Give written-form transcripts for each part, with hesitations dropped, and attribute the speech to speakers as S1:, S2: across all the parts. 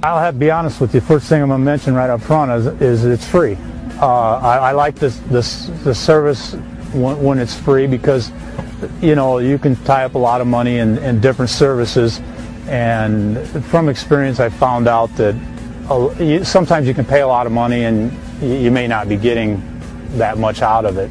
S1: I'll have to be honest with you. First thing I'm going to mention right up front is it's free. I like the service when it's free because, you know, you can tie up a lot of money in different services, and from experience I found out that sometimes you can pay a lot of money and you may not be getting that much out of it.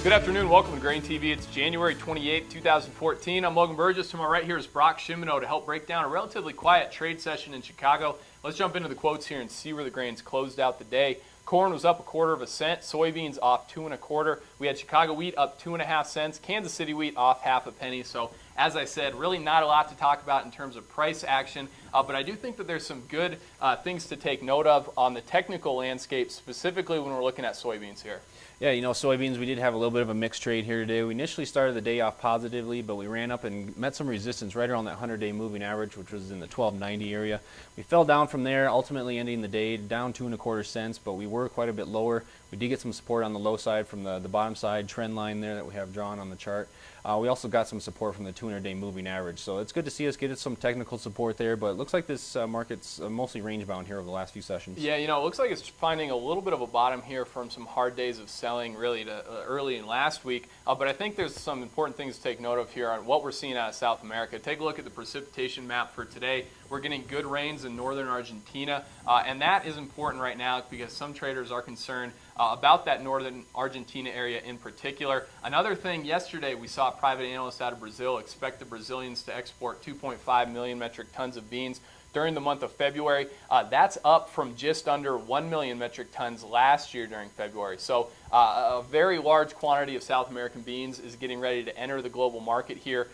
S2: Good afternoon, welcome to GrainTV. It's January 28, 2014. I'm Logan Burgess. To my right here is Brock Shimano to help break down a relatively quiet trade session in Chicago. Let's jump into the quotes here and see where the grains closed out the day. Corn was up 1/4 cent, soybeans off 2 1/4. We had Chicago wheat up 2 1/2 cents, Kansas City wheat off 1/2 penny. So as I said, really not a lot to talk about in terms of price action, but I do think that there's some good things to take note of on the technical landscape, specifically when we're looking at soybeans here.
S3: Yeah, you know, soybeans, we did have a little bit of a mixed trade here today. We initially started the day off positively, but we ran up and met some resistance right around that 100-day moving average, which was in the 1290 area. We fell down from there, ultimately ending the day down 2 1/4 cents, but we were quite a bit lower. We did get some support on the low side from the bottom side trend line there that we have drawn on the chart. We also got some support from the 200-day moving average. So it's good to see us get some technical support there, but it looks like this market's mostly range-bound here over the last few sessions.
S2: Yeah, you know, it looks like it's finding a little bit of a bottom here from some hard days of selling really to, early in last week. But I think there's some important things to take note of here on what we're seeing out of South America. Take a look at the precipitation map for today. We're getting good rains in northern Argentina, and that is important right now because some traders are concerned about that northern Argentina area in particular. Another thing, yesterday we saw private analysts out of Brazil expect the Brazilians to export 2.5 million metric tons of beans during the month of February. That's up from just under 1 million metric tons last year during February. So a very large quantity of South American beans is getting ready to enter the global market here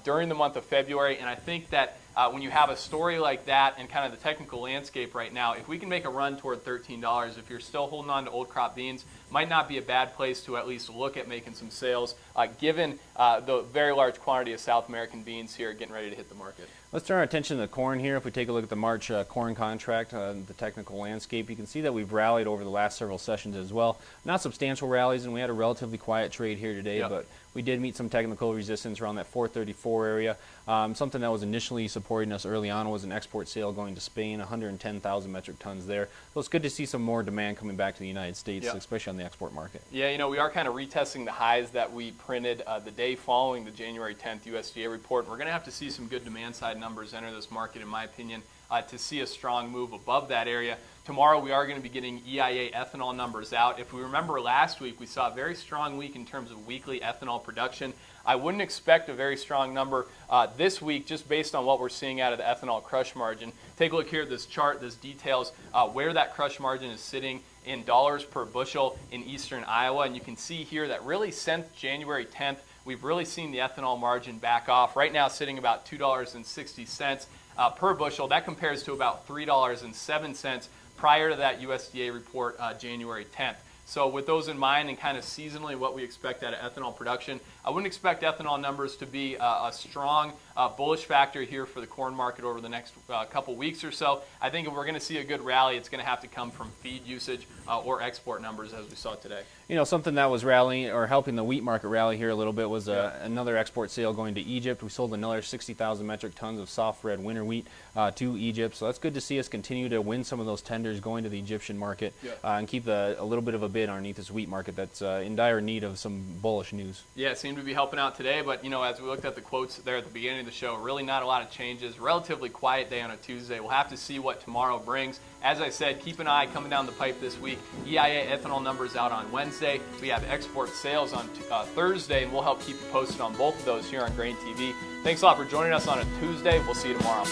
S2: during the month of February. And I think that when you have a story like that and kind of the technical landscape right now, if we can make a run toward $13, if you're still holding on to old crop beans, might not be a bad place to at least look at making some sales, given the very large quantity of South American beans here getting ready to hit the market.
S3: Let's turn our attention to the corn here. If we take a look at the March corn contract, the technical landscape, you can see that we've rallied over the last several sessions as well. Not substantial rallies, and we had a relatively quiet trade here today, but we did meet some technical resistance around that 434 area. Something that was initially supporting us early on was an export sale going to Spain, 110,000 metric tons there. So it's good to see some more demand coming back to the United States, especially on the export market.
S2: Yeah, you know, we are kind of retesting the highs that we printed the day following the January 10th USDA report. We're going to have to see some good demand side numbers enter this market, in my opinion, to see a strong move above that area. Tomorrow we are going to be getting EIA ethanol numbers out. If we remember last week, we saw a very strong week in terms of weekly ethanol production. I wouldn't expect a very strong number this week just based on what we're seeing out of the ethanol crush margin. Take a look here at this chart. This details where that crush margin is sitting in dollars per bushel in eastern Iowa. And you can see here that really since January 10th, we've really seen the ethanol margin back off. Right now sitting about $2.60 per bushel. That compares to about $3.07 prior to that USDA report January 10th. So with those in mind and kind of seasonally what we expect out of ethanol production, I wouldn't expect ethanol numbers to be a strong bullish factor here for the corn market over the next couple weeks or so. I think if we're going to see a good rally, it's going to have to come from feed usage or export numbers as we saw today.
S3: You know, something that was rallying or helping the wheat market rally here a little bit was another export sale going to Egypt. We sold another 60,000 metric tons of soft red winter wheat to Egypt. So that's good to see us continue to win some of those tenders going to the Egyptian market and keep a little bit of a bid underneath this wheat market that's in dire need of some bullish news.
S2: Yeah, it seemed to be helping out today, but you know, as we looked at the quotes there at the beginning of the show, really not a lot of changes. Relatively quiet day on a Tuesday. We'll have to see what tomorrow brings. As I said, keep an eye coming down the pipe this week. EIA ethanol numbers out on Wednesday. We have export sales on Thursday, and we'll help keep you posted on both of those here on GrainTV. Thanks a lot for joining us on a Tuesday. We'll see you tomorrow.